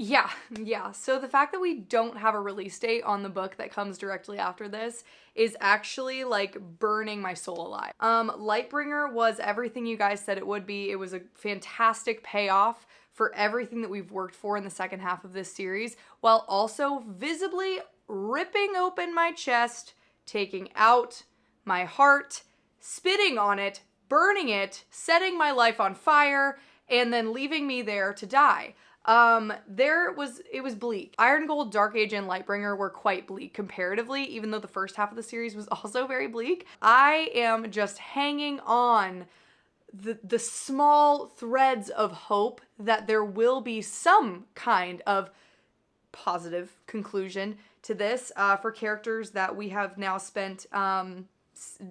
Yeah. So the fact that we don't have a release date on the book that comes directly after this is actually like burning my soul alive. Lightbringer was everything you guys said it would be. It was a fantastic payoff for everything that we've worked for in the second half of this series, while also visibly ripping open my chest, taking out my heart, spitting on it, burning it, setting my life on fire, and then leaving me there to die. It was bleak. Iron Gold, Dark Age, and Lightbringer were quite bleak comparatively, even though the first half of the series was also very bleak. I am just hanging on the small threads of hope that there will be some kind of positive conclusion to this for characters that we have now spent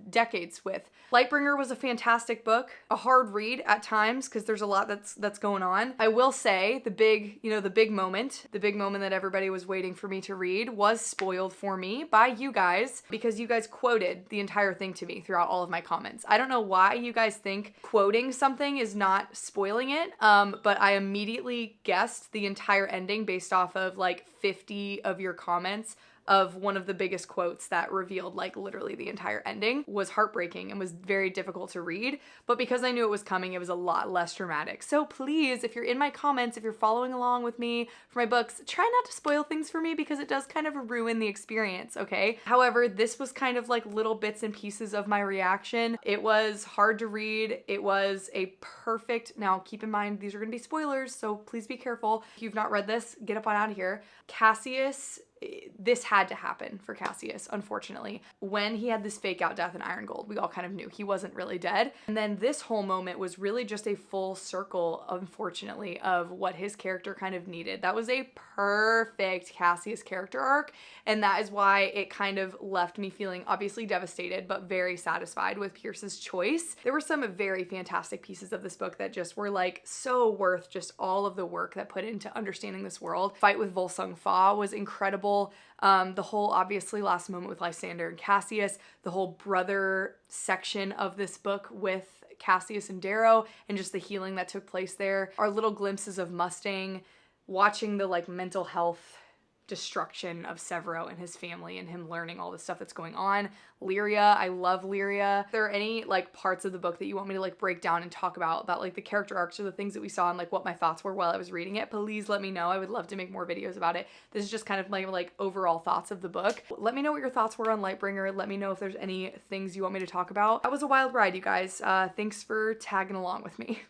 decades with. Lightbringer was a fantastic book, a hard read at times because there's a lot that's going on. I will say the big moment that everybody was waiting for me to read was spoiled for me by you guys because you guys quoted the entire thing to me throughout all of my comments. I don't know why you guys think quoting something is not spoiling it, but I immediately guessed the entire ending based off of like 50 of your comments of one of the biggest quotes that revealed like literally the entire ending. Was heartbreaking and was very difficult to read, but because I knew it was coming, it was a lot less dramatic. So please, if you're in my comments, if you're following along with me for my books, try not to spoil things for me because it does kind of ruin the experience, okay? However, this was kind of like little bits and pieces of my reaction. It was hard to read. It was a perfect, now keep in mind, these are gonna be spoilers, so please be careful. If you've not read this, get up on out of here. Cassius, this had to happen for Cassius, unfortunately. When he had this fake out death in Iron Gold, we all kind of knew he wasn't really dead. And then this whole moment was really just a full circle, unfortunately, of what his character kind of needed. That was a perfect Cassius character arc, and that is why it kind of left me feeling obviously devastated, but very satisfied with Pierce's choice. There were some very fantastic pieces of this book that just were like so worth just all of the work that put into understanding this world. Fight with Volsung Fa was incredible. The whole obviously last moment with Lysander and Cassius, the whole brother section of this book with Cassius and Darrow, and just the healing that took place there. Our little glimpses of Mustang, watching the like mental health destruction of Severo and his family and him learning all the stuff that's going on. Lyria, I love Lyria. If there are any like parts of the book that you want me to like break down and talk about like the character arcs or the things that we saw and like what my thoughts were while I was reading it, please let me know. I would love to make more videos about it. This is just kind of my like overall thoughts of the book. Let me know what your thoughts were on Lightbringer. Let me know if there's any things you want me to talk about. That was a wild ride, you guys. Thanks for tagging along with me.